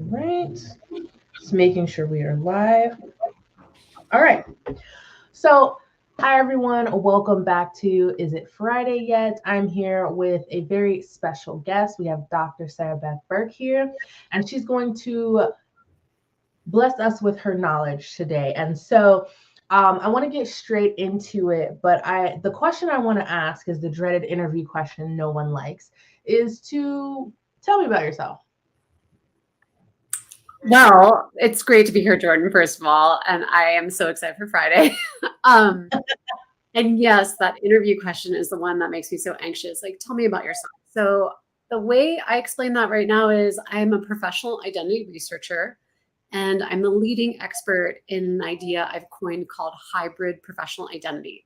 right. Just making sure we are live. All right. So, hi everyone. Welcome back to Is It Friday Yet? I'm here with a very special guest. We have Dr. Sarabeth Berk here, and she's going to bless us with her knowledge today. And so, I want to get straight into it, but the question I want to ask is the dreaded interview question no one likes, is to tell me about yourself. Well, it's great to be here, Jordan, first of all, and I am so excited for Friday. um, and yes, that interview question is the one that makes me so anxious. Like, tell me about yourself. So the way I explain that right now is I'm a professional identity researcher, and I'm the leading expert in an idea I've coined called hybrid professional identity.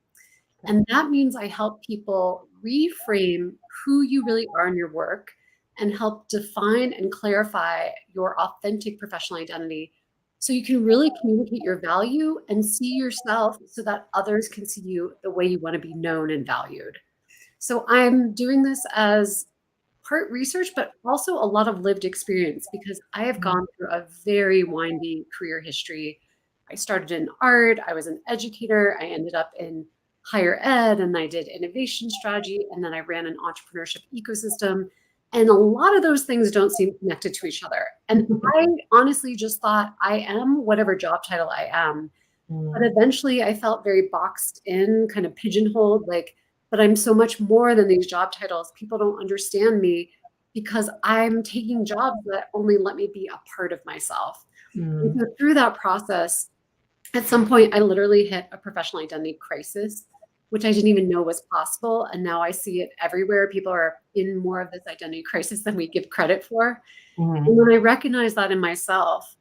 And that means I help people reframe who you really are in your work and help define and clarify your authentic professional identity so you can really communicate your value and see yourself so that others can see you the way you want to be known and valued. So I'm doing this as part research, but also a lot of lived experience because I have gone through a very windy career history. I started in art, I was an educator, I ended up in higher ed, and I did innovation strategy, and then I ran an entrepreneurship ecosystem. And a lot of those things don't seem connected to each other. And I honestly just thought I am whatever job title I am. But eventually I felt very boxed in, kind of pigeonholed, like, but I'm so much more than these job titles. People don't understand me because I'm taking jobs that only let me be a part of myself. And so through that process, at some point, I literally hit a professional identity crisis, which I didn't even know was possible. And now I see it everywhere. People are in more of this identity crisis than we give credit for. And when I recognized that in myself,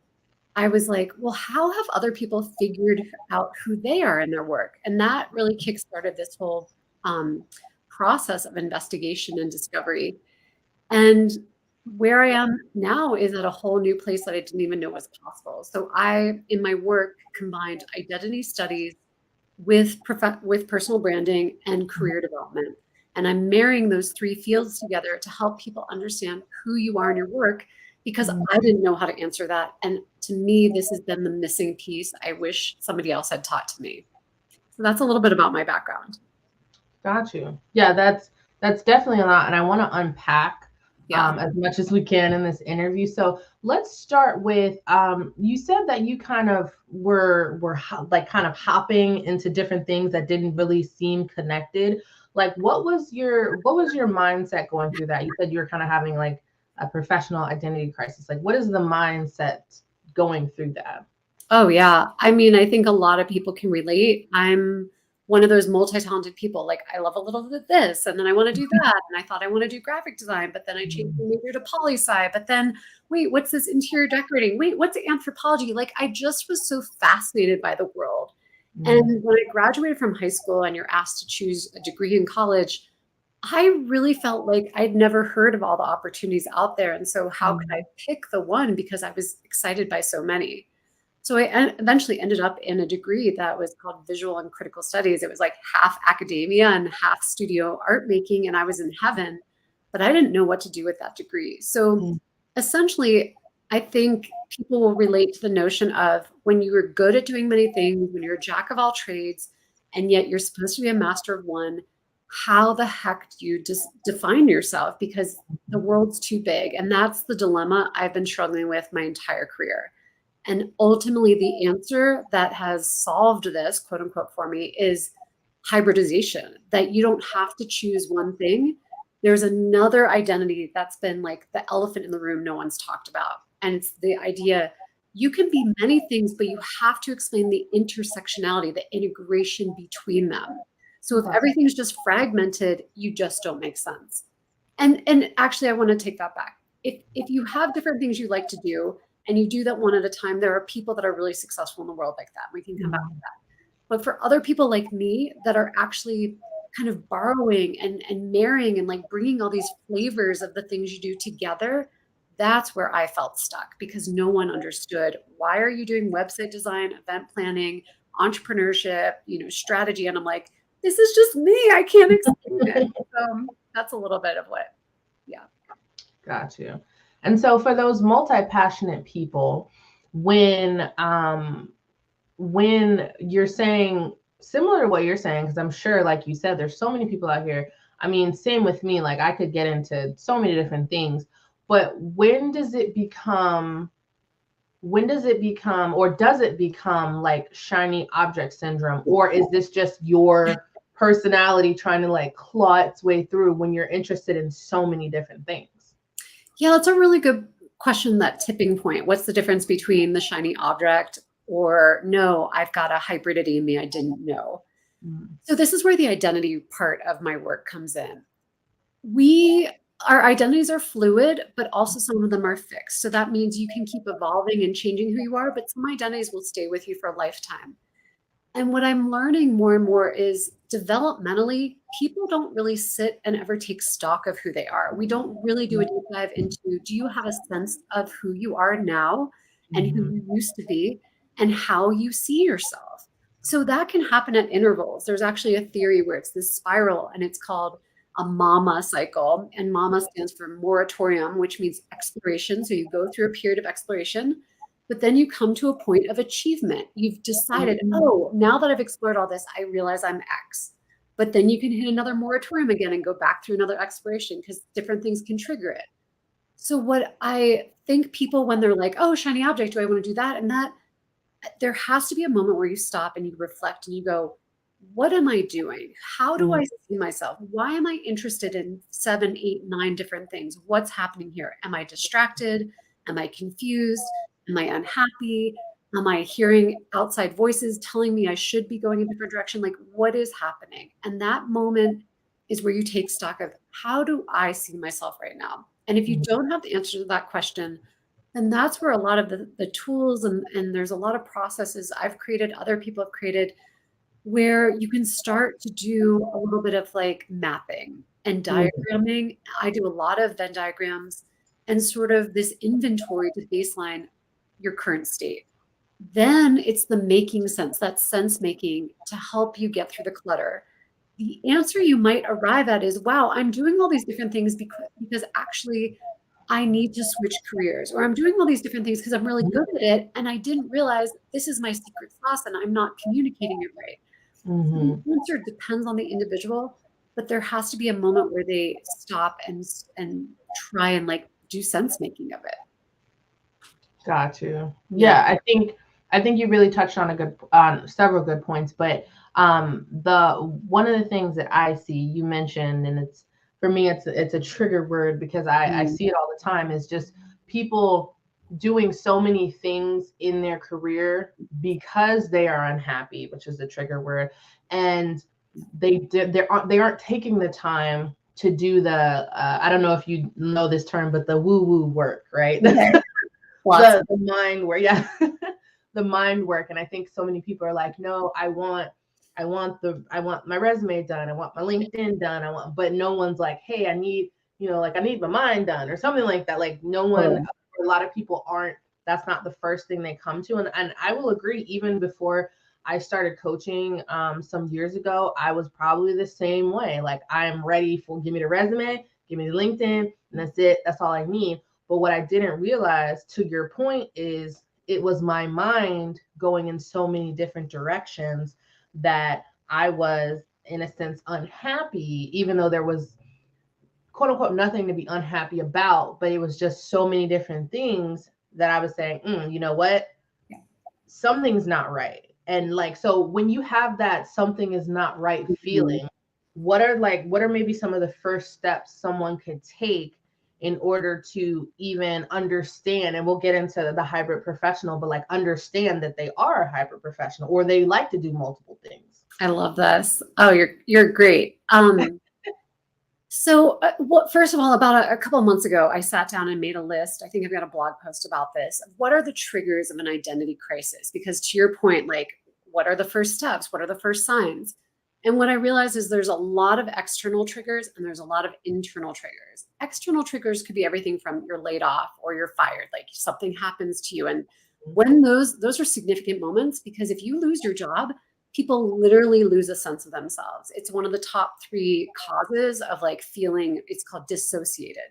I was like, well, how have other people figured out who they are in their work? And that really kickstarted this whole process of investigation and discovery. And where I am now is at a whole new place that I didn't even know was possible. So I, in my work, combined identity studies with personal branding and career development. And I'm marrying those three fields together to help people understand who you are in your work because I didn't know how to answer that. And to me, this has been the missing piece I wish somebody else had taught to me. So that's a little bit about my background. Got you. Yeah, that's definitely a lot, and I want to unpack as much as we can in this interview. So let's start with you said that you kind of were like kind of hopping into different things that didn't really seem connected. Like, what was your mindset going through that? You said you were kind of having like a professional identity crisis. Like, what is the mindset going through that? Oh, yeah. I mean, I think a lot of people can relate. I'm one of those multi-talented people. Like, I love a little bit of this, and then I want to do that. And I thought I want to do graphic design, but then I changed my major to poli-sci. But then, wait, what's this interior decorating? Wait, what's anthropology? Like, I just was so fascinated by the world. And when I graduated from high school and you're asked to choose a degree in college, I really felt like I'd never heard of all the opportunities out there. And so how could I pick the one because I was excited by so many? So I eventually ended up in a degree that was called Visual and Critical Studies. It was like half academia and half studio art making, and I was in heaven, but I didn't know what to do with that degree. So essentially, I think people will relate to the notion of when you are good at doing many things, when you're a jack of all trades, and yet you're supposed to be a master of one, how the heck do you just define yourself? Because the world's too big. And that's the dilemma I've been struggling with my entire career. And ultimately, the answer that has solved this, quote unquote, for me is hybridization, that you don't have to choose one thing. There's another identity that's been like the elephant in the room no one's talked about. And it's the idea you can be many things, but you have to explain the intersectionality, the integration between them. So if everything's just fragmented, you just don't make sense. And actually, I want to take that back. If you have different things you like to do, and you do that one at a time, there are people that are really successful in the world like that. We can come back to that. But for other people like me that are actually kind of borrowing and marrying and like bringing all these flavors of the things you do together, that's where I felt stuck because no one understood, why are you doing website design, event planning, entrepreneurship, strategy? And I'm like, this is just me. I can't explain it. That's a little bit of what, yeah. Got you. And so for those multi-passionate people, when you're saying similar to what you're saying, because I'm sure, like you said, there's so many people out here. I mean, same with me, like I could get into so many different things, but when does it become, or does it become like shiny object syndrome? Or is this just your personality trying to like claw its way through when you're interested in so many different things? Yeah, that's a really good question, that tipping point. What's the difference between the shiny object or no, I've got a hybridity in me I didn't know? So this is where the identity part of my work comes in. Our identities are fluid, but also some of them are fixed. So that means you can keep evolving and changing who you are, but some identities will stay with you for a lifetime. And what I'm learning more and more is developmentally, people don't really sit and ever take stock of who they are. We don't really do a deep dive into, do you have a sense of who you are now and who you used to be and how you see yourself? So that can happen at intervals. There's actually a theory where it's this spiral, and it's called a MAMA cycle. And MAMA stands for moratorium, which means exploration. So you go through a period of exploration, but then you come to a point of achievement. You've decided, oh, now that I've explored all this, I realize I'm X. But then you can hit another moratorium again and go back through another exploration, because different things can trigger it. So what I think people, when they're like, oh, shiny object, do I want to do that? And that, there has to be a moment where you stop and you reflect and you go, what am I doing? How do I see myself? Why am I interested in 7, 8, 9 different things? What's happening here? Am I distracted? Am I confused? Am I unhappy? Am I hearing outside voices telling me I should be going in a different direction? Like, what is happening? And that moment is where you take stock of, how do I see myself right now? And if you don't have the answer to that question, then that's where a lot of the tools and there's a lot of processes I've created, other people have created, where you can start to do a little bit of like mapping and diagramming. I do a lot of Venn diagrams and sort of this inventory to baseline your current state. Then it's the making sense, that sense making, to help you get through the clutter. The answer you might arrive at is, wow, I'm doing all these different things because actually I need to switch careers, or I'm doing all these different things because I'm really good at it and I didn't realize this is my secret sauce and I'm not communicating it right. The answer depends on the individual, but there has to be a moment where they stop and try and like do sense making of it. Got you. Yeah, I think you really touched on several good points, but the one of the things that I see you mentioned, and it's, for me, it's a trigger word because I see it all the time, is just people doing so many things in their career because they are unhappy, which is a trigger word, and they aren't taking the time to do the I don't know if you know this term, but the woo work, right? Okay. the mind work, yeah. The mind work. And I think so many people are like, no, I want my resume done, I want my LinkedIn done, but no one's like, hey, I need my mind done or something like that. Like no one, a lot of people aren't, that's not the first thing they come to. And I will agree, even before I started coaching some years ago, I was probably the same way. Like, I'm ready for, give me the resume, give me the LinkedIn, and that's it. That's all I need. But what I didn't realize, to your point, is it was my mind going in so many different directions that I was, in a sense, unhappy, even though there was, quote unquote, nothing to be unhappy about. But it was just so many different things that I was saying, you know what? Something's not right. And like, so when you have that something is not right feeling, what are maybe some of the first steps someone could take in order to even understand, and we'll get into the hybrid professional, but like understand that they are a hybrid professional, or they like to do multiple things? I love this. Oh, you're great. So first of all, about a couple of months ago, I sat down and made a list. I think I've got a blog post about this. What are the triggers of an identity crisis? Because to your point, like, what are the first steps? What are the first signs? And what I realized is there's a lot of external triggers and there's a lot of internal triggers. External triggers could be everything from you're laid off or you're fired, like something happens to you. And when those are significant moments, because if you lose your job, people literally lose a sense of themselves. It's one of the top 3 causes of like feeling, it's called dissociated.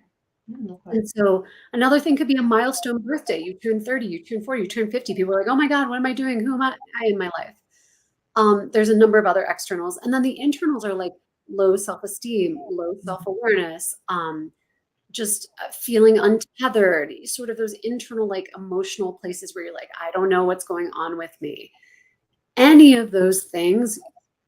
Okay. And so another thing could be a milestone birthday. You turn 30, you turn 40, you turn 50. People are like, oh my God, what am I doing? Who am I in my life? There's a number of other externals. And then the internals are like low self-esteem, low self-awareness, just feeling untethered, sort of those internal, like emotional places where you're like, I don't know what's going on with me. Any of those things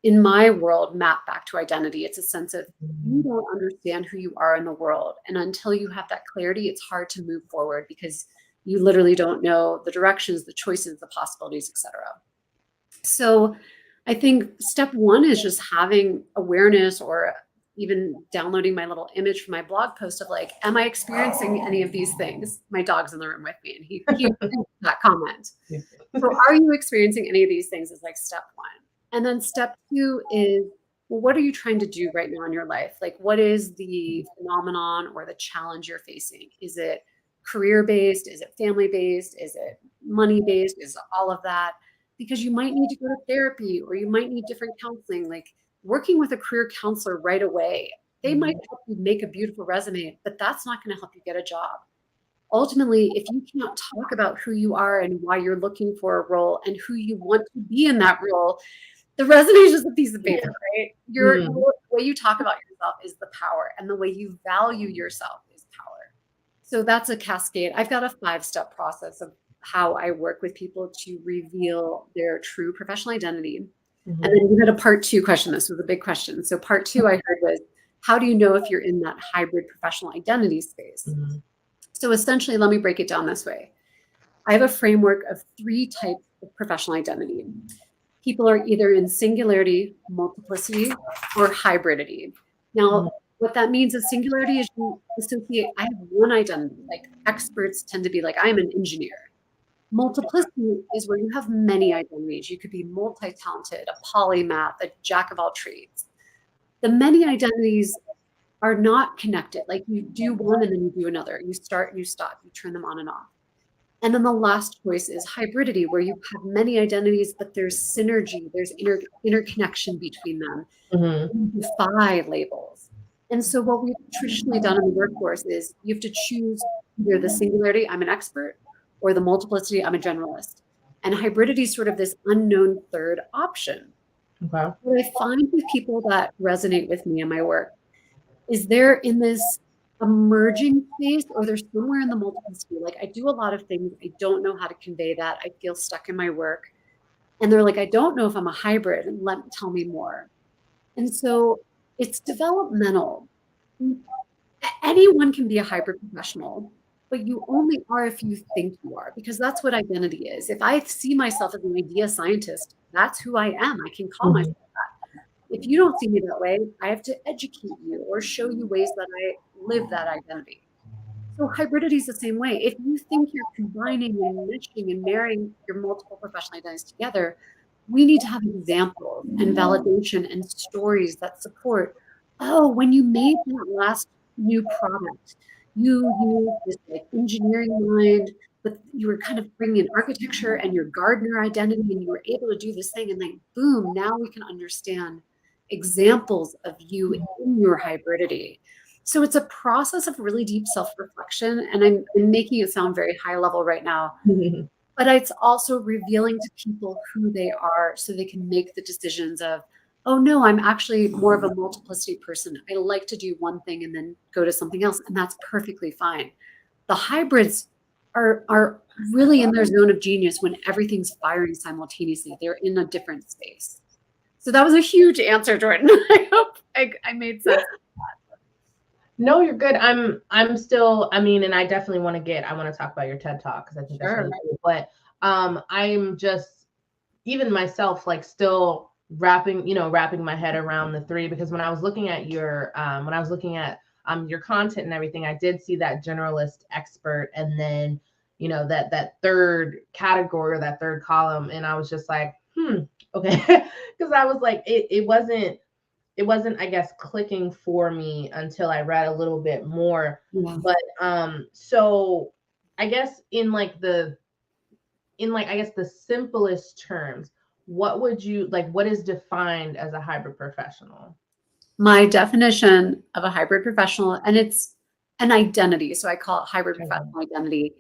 in my world map back to identity. It's a sense of you don't understand who you are in the world. And until you have that clarity, it's hard to move forward because you literally don't know the directions, the choices, the possibilities, etc. So I think step one is just having awareness, or even downloading my little image from my blog post of like, am I experiencing any of these things? My dog's in the room with me and he that comment. So are you experiencing any of these things is like step one. And then step two is, well, what are you trying to do right now in your life? Like, what is the phenomenon or the challenge you're facing? Is it career-based? Is it family-based? Is it money-based? Is it all of that? Because you might need to go to therapy, or you might need different counseling. Like working with a career counselor right away, they might help you make a beautiful resume, but that's not going to help you get a job. Ultimately, if you can't talk about who you are and why you're looking for a role and who you want to be in that role, the resume is just a piece of paper, right? The way you talk about yourself is the power, and the way you value yourself is power. So that's a cascade. I've got a 5-step process of how I work with people to reveal their true professional identity. And then you had a part 2 question. This was a big question. So part 2 I heard was, how do you know if you're in that hybrid professional identity space? So essentially, let me break it down this way. I have a framework of 3 types of professional identity. People are either in singularity, multiplicity, or hybridity. Now, what that means is singularity is you associate, I have one identity. Like experts tend to be like, I'm an engineer. Multiplicity is where you have many identities. You could be multi-talented, a polymath, a jack of all trades. The many identities are not connected. Like you do one and then you do another. You start and you stop. You turn them on and off. And then the last choice is hybridity, where you have many identities, but there's synergy, there's interconnection between them. You defy labels. And so what we've traditionally done in the workforce is you have to choose either the singularity, I'm an expert, or the multiplicity, I'm a generalist. And hybridity is sort of this unknown third option. What I find with people that resonate with me in my work is they're in this emerging space, or they're somewhere in the multiplicity. Like I do a lot of things, I don't know how to convey that. I feel stuck in my work. And they're like, I don't know if I'm a hybrid, and tell me more. And so it's developmental. Anyone can be a hybrid professional, but you only are if you think you are, because that's what identity is. If I see myself as an idea scientist, that's who I am. I can call myself that. If you don't see me that way, I have to educate you or show you ways that I live that identity. So hybridity is the same way. If you think you're combining and meshing and marrying your multiple professional identities together, we need to have examples and validation and stories that support, oh, when you made that last new product, you used this like engineering mind, but you were kind of bringing in architecture and your gardener identity, and you were able to do this thing, and then boom, now we can understand examples of you in your hybridity. So it's a process of really deep self-reflection, and I'm making it sound very high level right now, but it's also revealing to people who they are so they can make the decisions of, oh no, I'm actually more of a multiplicity person. I like to do one thing and then go to something else, and that's perfectly fine. The hybrids are really in their zone of genius when everything's firing simultaneously. They're in a different space. So that was a huge answer, Jordan. I hope I made sense. No, you're good. I'm still, I mean, and I definitely want to talk about your TED Talk, because I think that's really cool. But I'm just, even myself, like still wrapping my head around the 3, because when I was looking at your content and everything, I did see that generalist, expert, and then that third category, or that third column, and I was just like, okay, because I was like, it wasn't, I guess, clicking for me until I read a little bit more. Yeah. But so I guess in the simplest terms, what is defined as a hybrid professional? My definition of a hybrid professional, and it's An identity, so I call it hybrid professional identity,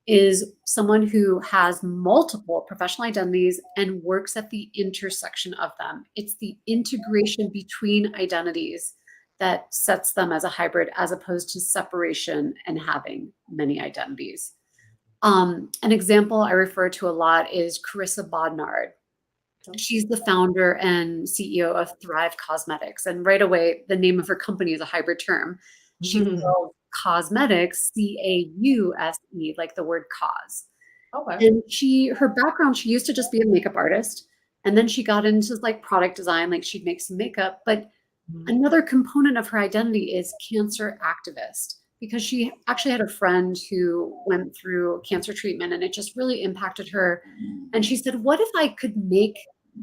is someone who has multiple professional identities and works at the intersection of them. It's the integration between identities that sets them as a hybrid, as opposed to separation and having many identities. An example I refer to a lot is Carissa Bodnard. She's the founder and CEO of Thrive Cosmetics. And right away, the name of her company is a hybrid term. She sells cosmetics, C-A-U-S-E, like the word cause. Okay. And her background, she used to just be a makeup artist. And then she got into like product design, like she'd make some makeup. But another component of her identity is cancer activist, because she actually had a friend who went through cancer treatment and it just really impacted her. And she said, what if I could make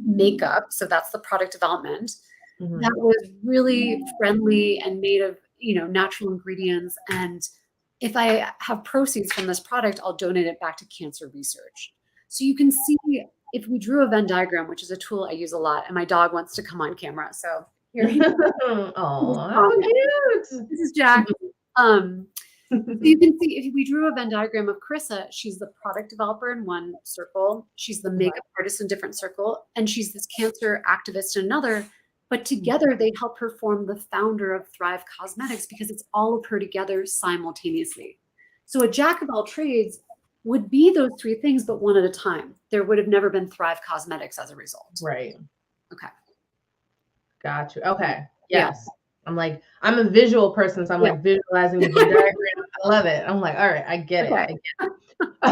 makeup, so that's the product development, that was really friendly and made of, natural ingredients, and if I have proceeds from this product, I'll donate it back to cancer research. So you can see, if we drew a Venn diagram, which is a tool I use a lot, and my dog wants to come on camera, so here he is. Oh, cute. This is Jack. So you can see, if we drew a Venn diagram of Carissa, she's the product developer in one circle, she's the makeup artist in a different circle, and she's this cancer activist in another. But together they help her form the founder of Thrive Cosmetics, because it's all of her together simultaneously. So a jack of all trades would be those three things, but one at a time. There would have never been Thrive Cosmetics as a result. Right. Okay. Got you. Okay. Yes. Yeah. I'm a visual person, so I'm like visualizing the diagram. I love it. I'm like, all right, I get it. I get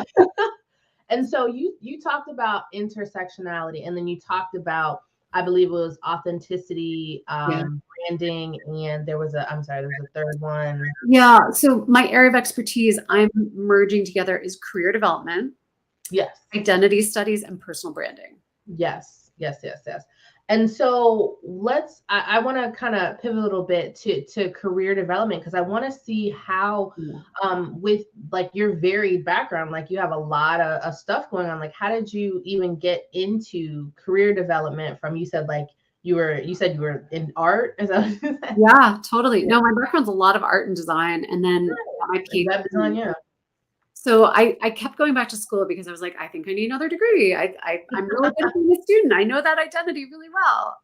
it. And so you talked about intersectionality, and then you talked about, I believe it was authenticity, branding, and there was a third one. Yeah. So my area of expertise I'm merging together is career development. Yes. Identity studies and personal branding. Yes. And so I want to kind of pivot a little bit to career development, because I want to see how, with like your varied background, like you have a lot of stuff going on. Like, how did you even get into career development from, you said you were in art? Is that Yeah, totally. No, my background's a lot of art and design. And then my PhD. Design, yeah. So I kept going back to school because I was like, I think I need another degree. I'm really good being a student. I know that identity really well.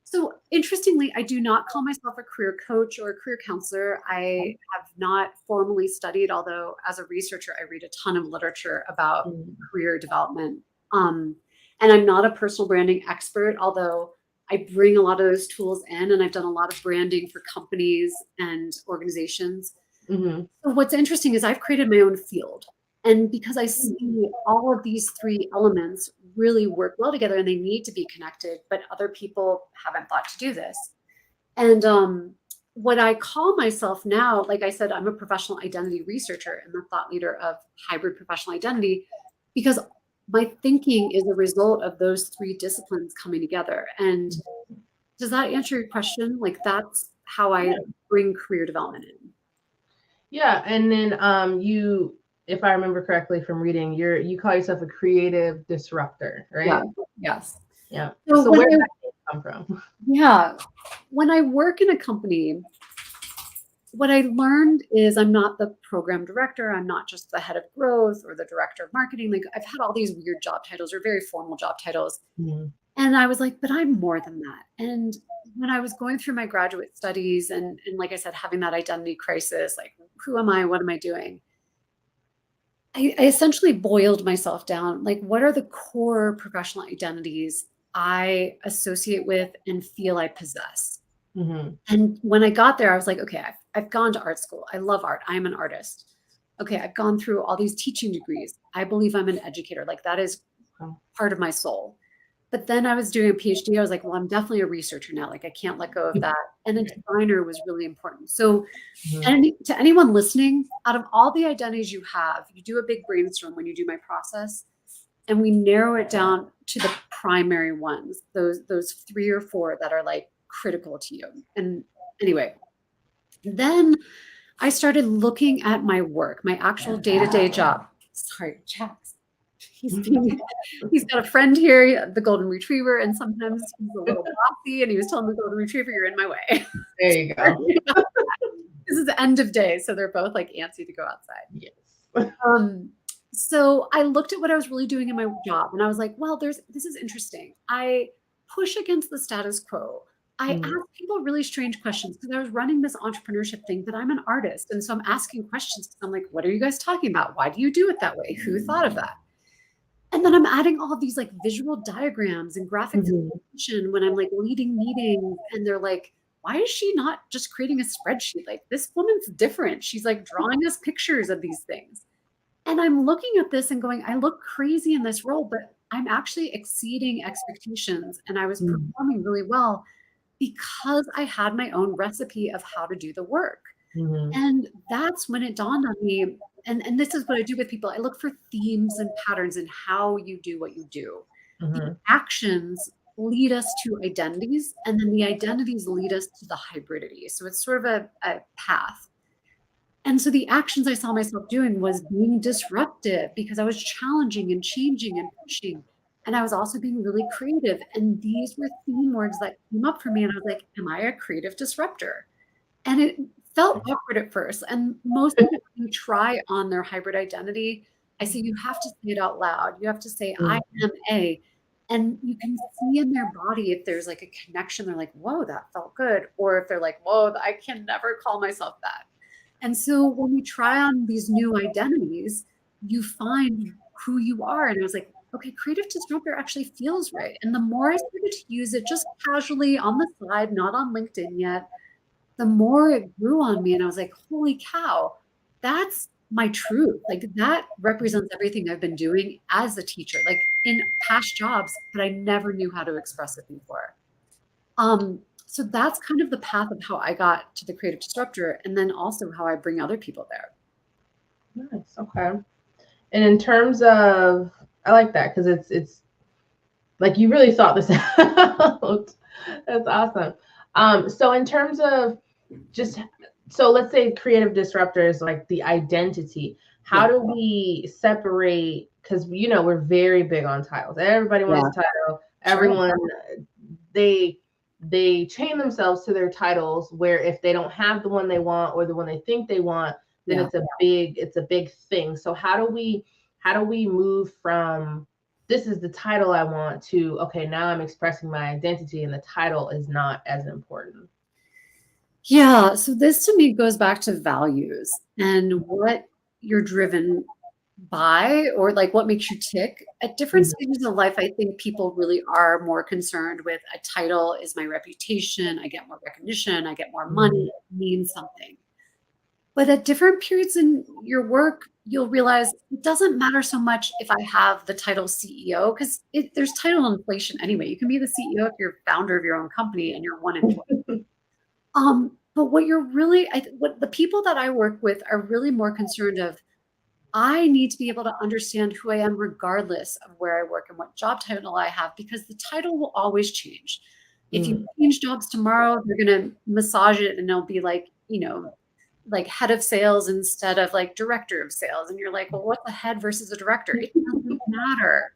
So interestingly, I do not call myself a career coach or a career counselor. I have not formally studied, although as a researcher, I read a ton of literature about career development. And I'm not a personal branding expert, although I bring a lot of those tools in, and I've done a lot of branding for companies and organizations. So what's interesting is I've created my own field. And because I see all of these three elements really work well together and they need to be connected, but other people haven't thought to do this. And what I call myself now, like I said, I'm a professional identity researcher and the thought leader of hybrid professional identity, because my thinking is a result of those three disciplines coming together. And does that answer your question? Like, that's how I bring career development in. Yeah. And then you, if I remember correctly from reading, you call yourself a creative disruptor, right? Yeah. Yes. Yeah. So where did that come from? Yeah. When I work in a company, what I learned is I'm not the program director. I'm not just the head of growth or the director of marketing. Like, I've had all these weird job titles or very formal job titles. And I was like, but I'm more than that. And when I was going through my graduate studies and like I said, having that identity crisis, like, who am I? What am I doing? I essentially boiled myself down. Like, what are the core professional identities I associate with and feel I possess? And when I got there, I was like, okay, I've gone to art school. I love art. I'm an artist. Okay, I've gone through all these teaching degrees. I believe I'm an educator. Like, that is part of my soul. But then I was doing a PhD. I was like, well, I'm definitely a researcher now. Like, I can't let go of that. And a designer was really important. So to anyone listening, out of all the identities you have, you do a big brainstorm when you do my process, and we narrow it down to the primary ones, those 3 or 4 that are like critical to you. And anyway, then I started looking at my work, my actual day-to-day job. Sorry, Jax. He's got a friend here, the golden retriever, and sometimes he's a little bossy, and he was telling the golden retriever, you're in my way. There you go. This is the end of day, so they're both like antsy to go outside. Yes. So I looked at what I was really doing in my job, and I was like, well, this is interesting. I push against the status quo. I ask people really strange questions because I was running this entrepreneurship thing, but I'm an artist. And so I'm asking questions because I'm like, what are you guys talking about? Why do you do it that way? Who thought of that? And then I'm adding all of these like visual diagrams and graphic presentation when I'm like leading meetings, and they're like, why is she not just creating a spreadsheet? Like, this woman's different. She's like drawing us pictures of these things. And I'm looking at this and going, I look crazy in this role, but I'm actually exceeding expectations. And I was performing really well because I had my own recipe of how to do the work. And that's when it dawned on me. And this is what I do with people. I look for themes and patterns in how you do what you do. The actions lead us to identities, and then the identities lead us to the hybridity. So it's sort of a path. And so the actions I saw myself doing was being disruptive because I was challenging and changing and pushing. And I was also being really creative. And these were theme words that came up for me. And I was like, am I a creative disruptor? And it felt awkward at first. And most people who try on their hybrid identity, I say, you have to say it out loud. You have to say, I am a. And you can see in their body if there's like a connection. They're like, whoa, that felt good. Or if they're like, whoa, I can never call myself that. And so when we try on these new identities, you find who you are. And I was like, okay, creative disruptor actually feels right. And the more I started to use it just casually on the side, not on LinkedIn yet, the more it grew on me. And I was like, holy cow, that's my truth. Like, that represents everything I've been doing as a teacher, like in past jobs, but I never knew how to express it before. So that's kind of the path of how I got to the creative disruptor, and then also how I bring other people there. Nice. Okay. And in terms of, I like that because it's like you really thought this out. That's awesome. So in terms of so let's say creative disruptor is like the identity. How do we separate? Because we're very big on titles. Everybody wants a title. Everyone they chain themselves to their titles, where if they don't have the one they want or the one they think they want, then it's a big thing. So how do we move from this is the title I want to, okay, now I'm expressing my identity and the title is not as important? Yeah. So this to me goes back to values and what you're driven by, or like what makes you tick at different stages of life. I think people really are more concerned with a title is my reputation. I get more recognition. I get more money. It means something. But at different periods in your work, you'll realize it doesn't matter so much if I have the title CEO, because there's title inflation anyway. You can be the CEO if you're founder of your own company and you're one employee. But what you're really, what the people that I work with are really more concerned of, I need to be able to understand who I am regardless of where I work and what job title I have, because the title will always change. If you change jobs tomorrow, they're going to massage it and it'll be like, like head of sales instead of like director of sales. And you're like, well, what's a head versus a director? It doesn't matter.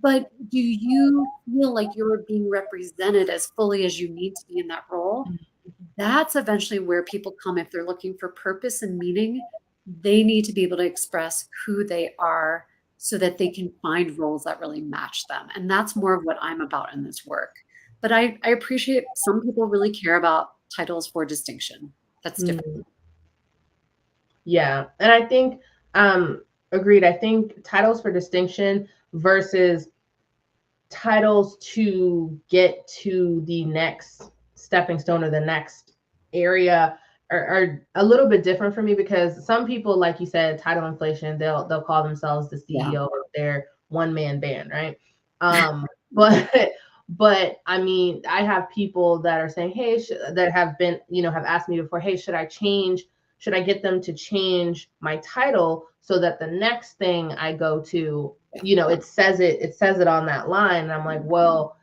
But do you feel like you're being represented as fully as you need to be in that role? That's eventually where people come if they're looking for purpose and meaning. They need to be able to express who they are so that they can find roles that really match them. And that's more of what I'm about in this work. But I appreciate some people really care about titles for distinction. That's different. Yeah. And I think, agreed. I think titles for distinction versus titles to get to the next stepping stone or the next area are a little bit different for me, because some people, like you said, title inflation, they'll call themselves the CEO of their one-man band, right? But I mean, I have people that are saying, hey, that have been, have asked me before, hey, should I get them to change my title so that the next thing I go to, it says it on that line. And I'm like, well,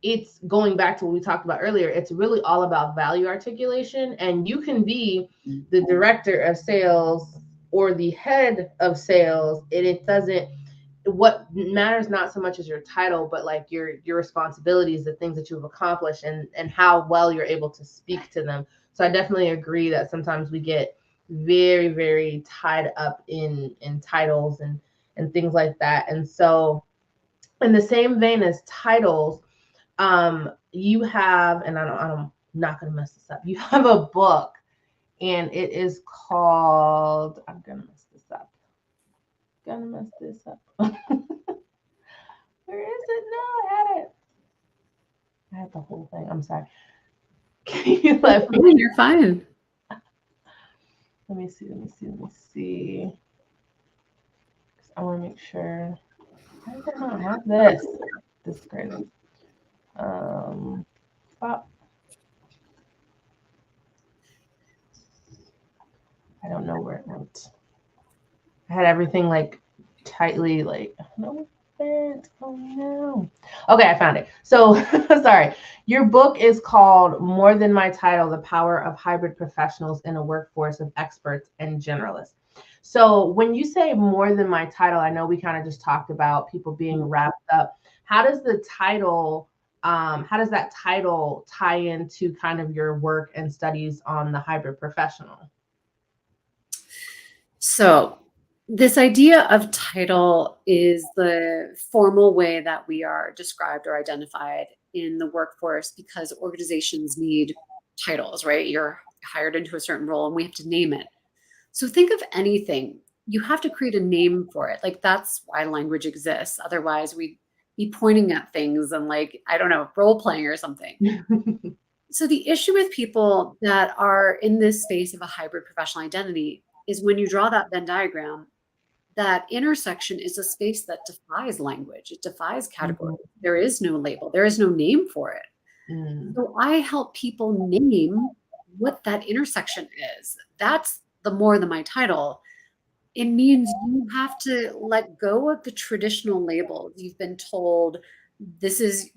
it's going back to what we talked about earlier. It's really all about value articulation, and you can be the director of sales or the head of sales. What matters not so much as your title, but like your responsibilities, the things that you've accomplished, and how well you're able to speak to them. So I definitely agree that sometimes we get very, very tied up in titles and things like that. And so in the same vein as titles, you have, and I'm not gonna mess this up. You have a book, and it is called. I'm gonna mess this up. Where is it? No, I had it. I had the whole thing. I'm sorry. Can you let me? You're fine. Let me see. I want to make sure. Why did I not have this? This is crazy. Stop. I don't know where it went. I had everything like tightly like no. Oh no. Okay, I found it. So sorry. Your book is called More Than My Title: The Power of Hybrid Professionals in a Workforce of Experts and Generalists. So when you say more than my title, I know we kind of just talked about people being wrapped up. How does the title how does that title tie into kind of your work and studies on the hybrid professional? So this idea of title is the formal way that we are described or identified in the workforce because organizations need titles, right? You're hired into a certain role and we have to name it. So think of anything. You have to create a name for it. Like that's why language exists. Otherwise, we'd be pointing at things and like, I don't know, role playing or something. So the issue with people that are in this space of a hybrid professional identity is when you draw that Venn diagram, that intersection is a space that defies language. It defies category. There is no label. There is no name for it. So I help people name what that intersection is. That's the more than my title. It means you have to let go of the traditional labels. You've been told this is,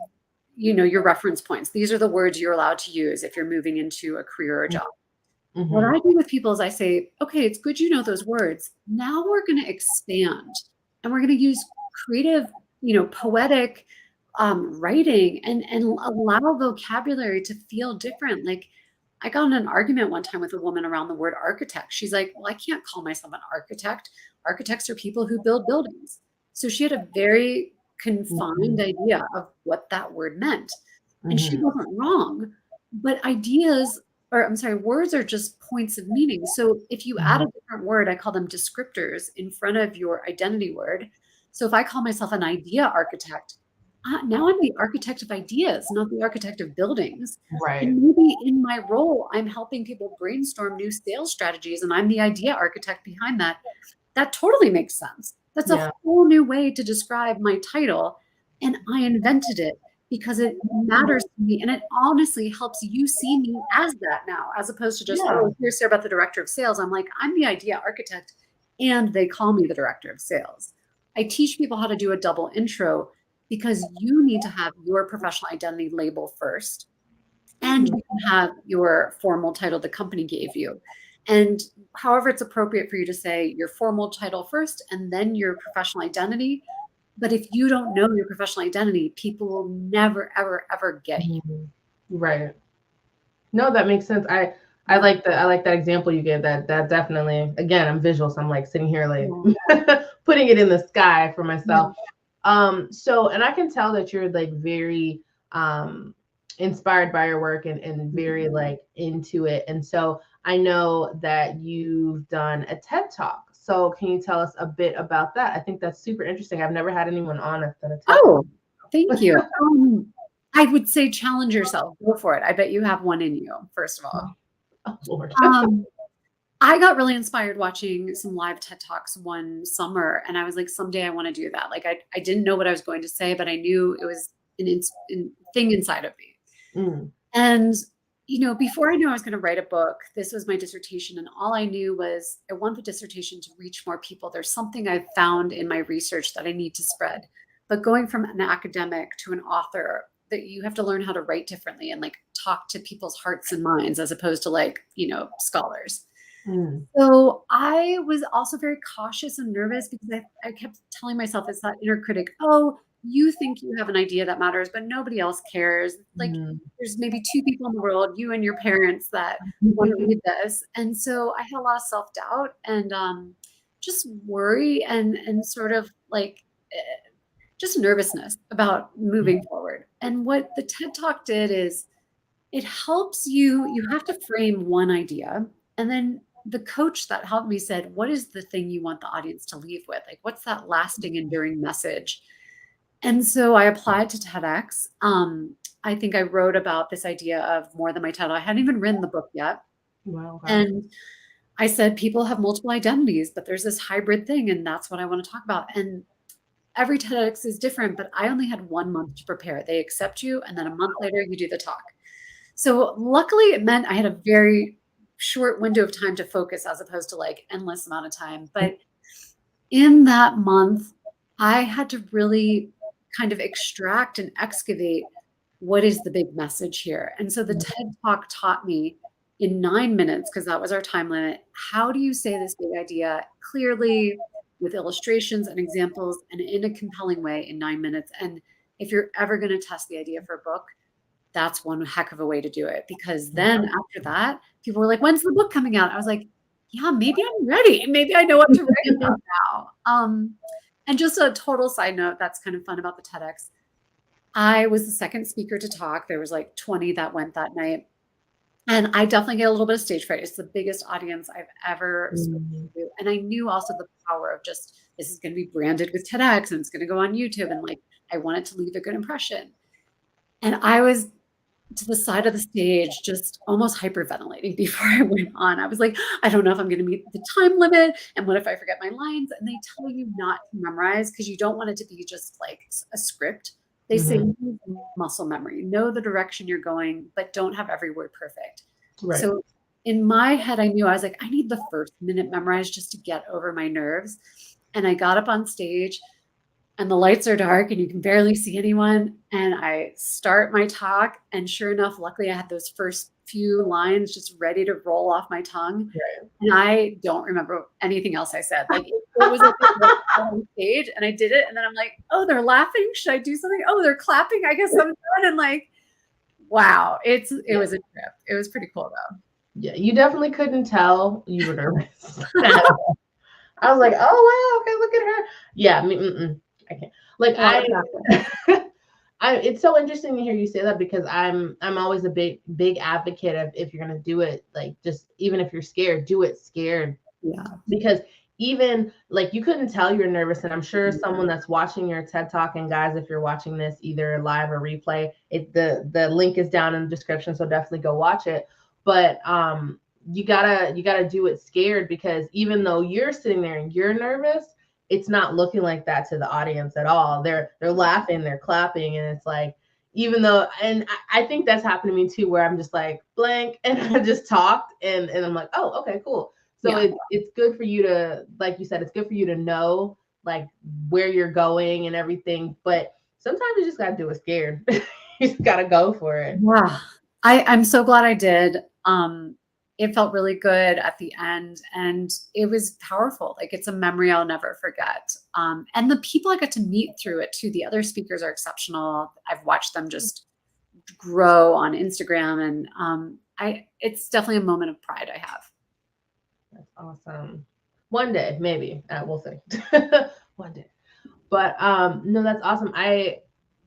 your reference points. These are the words you're allowed to use if you're moving into a career or job. What I do with people is I say, okay, it's good you know those words. Now we're going to expand and we're going to use creative, poetic writing and allow vocabulary to feel different. Like I got in an argument one time with a woman around the word architect. She's like, well, I can't call myself an architect. Architects are people who build buildings. So she had a very confined idea of what that word meant. And she wasn't wrong. But words are just points of meaning. So if you add a different word, I call them descriptors in front of your identity word. So if I call myself an idea architect, now I'm the architect of ideas, not the architect of buildings. Right. And maybe in my role, I'm helping people brainstorm new sales strategies and I'm the idea architect behind that. That totally makes sense. That's a whole new way to describe my title. And I invented it because it matters to me. And it honestly helps you see me as that now, as opposed to just, oh, here's Sarabeth, the director of sales. I'm like, I'm the idea architect and they call me the director of sales. I teach people how to do a double intro because you need to have your professional identity label first. And you can have your formal title the company gave you. And however it's appropriate for you to say your formal title first and then your professional identity. But if you don't know your professional identity, people will never, ever, ever get you. Right. No, that makes sense. I like that example you gave. That definitely, again, I'm visual, so I'm like sitting here like putting it in the sky for myself. So, and I can tell that you're like very inspired by your work and very like into it. And so I know that you've done a TED Talk. So can you tell us a bit about that? I think that's super interesting. I've never had anyone on a TED Talk. Oh, thank you. I would say challenge yourself. Go for it. I bet you have one in you, first of all. Oh, Lord. I got really inspired watching some live TED Talks one summer, and I was like, someday I want to do that. Like, I didn't know what I was going to say, but I knew it was an thing inside of me. And, before I knew I was going to write a book, this was my dissertation, and all I knew was I want the dissertation to reach more people. There's something I've found in my research that I need to spread. But going from an academic to an author, that you have to learn how to write differently and like talk to people's hearts and minds as opposed to like, scholars. So I was also very cautious and nervous because I kept telling myself it's that inner critic, oh, you think you have an idea that matters, but nobody else cares. Like there's maybe 2 people in the world, you and your parents, that want to read this. And so I had a lot of self-doubt and just worry and sort of like just nervousness about moving forward. And what the TED Talk did is it helps you have to frame one idea. And then the coach that helped me said, what is the thing you want the audience to leave with? Like, what's that lasting, enduring message? And so I applied to TEDx. I think I wrote about this idea of more than my title. I hadn't even written the book yet. Wow. And I said, people have multiple identities, but there's this hybrid thing. And that's what I want to talk about. And every TEDx is different, but I only had 1 month to prepare. They accept you. And then a month later, you do the talk. So luckily it meant I had a very short window of time to focus as opposed to like endless amount of time. But in that month, I had to really kind of extract and excavate what is the big message here. And so the TED Talk taught me in 9 minutes, because that was our time limit, how do you say this big idea clearly with illustrations and examples and in a compelling way in 9 minutes. And if you're ever going to test the idea for a book, that's one heck of a way to do it. Because then after that, people were like, when's the book coming out? I was like, yeah, maybe I'm ready. Maybe I know what to write about now. And just a total side note, that's kind of fun about the TEDx. I was the second speaker to talk. There was like 20 that went that night. And I definitely get a little bit of stage fright. It's the biggest audience I've ever spoken to. And I knew also the power of just, this is going to be branded with TEDx and it's going to go on YouTube. And like, I wanted to leave a good impression. And I was to the side of the stage, just almost hyperventilating before I went on. I was like, I don't know if I'm going to meet the time limit. And what if I forget my lines? And they tell you not to memorize because you don't want it to be just like a script. They say muscle memory, know the direction you're going, but don't have every word perfect. Right. So in my head, I knew I was like, I need the first minute memorized just to get over my nerves. And I got up on stage and the lights are dark and you can barely see anyone. And I start my talk. And sure enough, luckily I had those first few lines just ready to roll off my tongue. Right. And I don't remember anything else I said. Like it was like on stage and I did it. And then I'm like, oh, they're laughing. Should I do something? Oh, they're clapping. I guess I'm done. And like, wow, it was a trip. It was pretty cool though. Yeah, you definitely couldn't tell you were nervous. I was like, oh, wow, okay, look at her. Yeah, I can't. Like it's so interesting to hear you say that because I'm always a big advocate of if you're gonna do it, like just even if you're scared, do it scared. Yeah. Because even like you couldn't tell you're nervous, and I'm sure someone that's watching your TED Talk, and guys, if you're watching this either live or replay, the link is down in the description, so definitely go watch it. But you gotta do it scared because even though you're sitting there and you're nervous, it's not looking like that to the audience at all. They're laughing, they're clapping, and it's like, even though, and I think that's happened to me too, where I'm just like blank and I just talked and I'm like, oh, okay, cool. So it's good for you to, like you said, it's good for you to know like where you're going and everything. But sometimes you just gotta do it scared. You just gotta go for it. Yeah, I'm so glad I did. It felt really good at the end and it was powerful. Like it's a memory I'll never forget. And the people I got to meet through it too, the other speakers are exceptional. I've watched them just grow on Instagram and it's definitely a moment of pride I have. That's awesome. One day, maybe, we'll see. One day. But no, that's awesome. I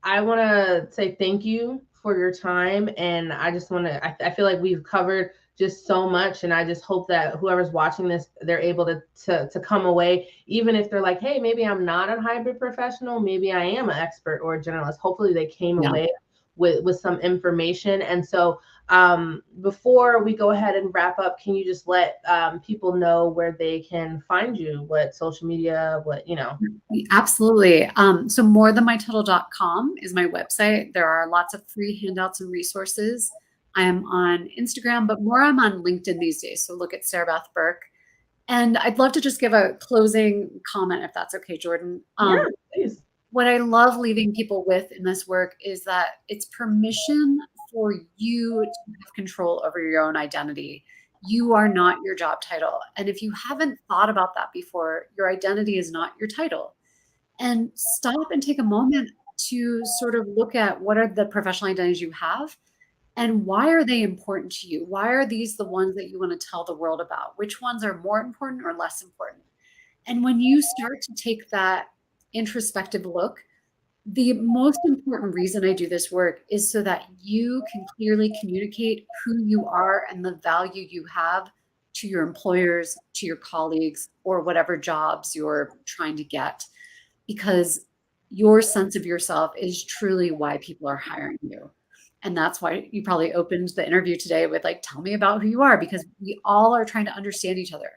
want to say thank you for your time. And I just want to, I feel like we've covered just so much. And I just hope that whoever's watching this, they're able to come away, even if they're like, hey, maybe I'm not a hybrid professional, maybe I am an expert or a generalist. Hopefully they came away with some information. And so before we go ahead and wrap up, can you just let people know where they can find you, what social media, what, you know? Absolutely. So morethanmytitle.com is my website. There are lots of free handouts and resources. I am on Instagram, but more I'm on LinkedIn these days. So look at Sarabeth Berk. And I'd love to just give a closing comment, if that's okay, Jordan. Yeah, please. What I love leaving people with in this work is that it's permission for you to have control over your own identity. You are not your job title. And if you haven't thought about that before, your identity is not your title. And stop and take a moment to sort of look at what are the professional identities you have and why are they important to you? Why are these the ones that you want to tell the world about? Which ones are more important or less important? And when you start to take that introspective look, the most important reason I do this work is so that you can clearly communicate who you are and the value you have to your employers, to your colleagues, or whatever jobs you're trying to get, because your sense of yourself is truly why people are hiring you. And that's why you probably opened the interview today with like, tell me about who you are, because we all are trying to understand each other.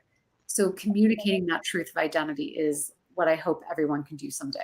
So communicating that truth of identity is what I hope everyone can do someday.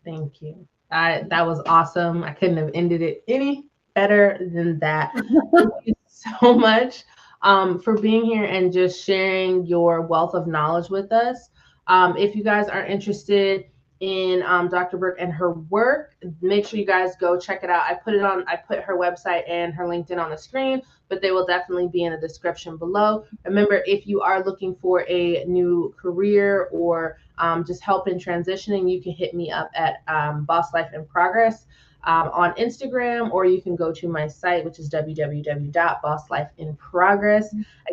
Thank you. That was awesome. I couldn't have ended it any better than that. Thank you so much for being here and just sharing your wealth of knowledge with us. If you guys are interested in Dr. Berk and her work, make sure you guys go check it out. I put her website and her LinkedIn on the screen, but they will definitely be in the description below. Remember, if you are looking for a new career or just help in transitioning, you can hit me up at Boss Life in Progress on Instagram, or you can go to my site, which is www.bosslifeinprogress.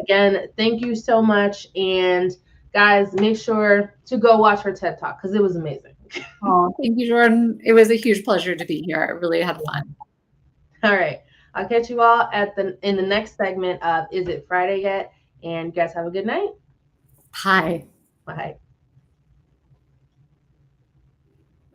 Again, thank you so much. And guys, make sure to go watch her TED Talk because it was amazing. Oh, thank you, Jordan. It was a huge pleasure to be here. I really had fun. All right. I'll catch you all in the next segment of Is It Friday Yet? And you guys have a good night. Bye. Bye.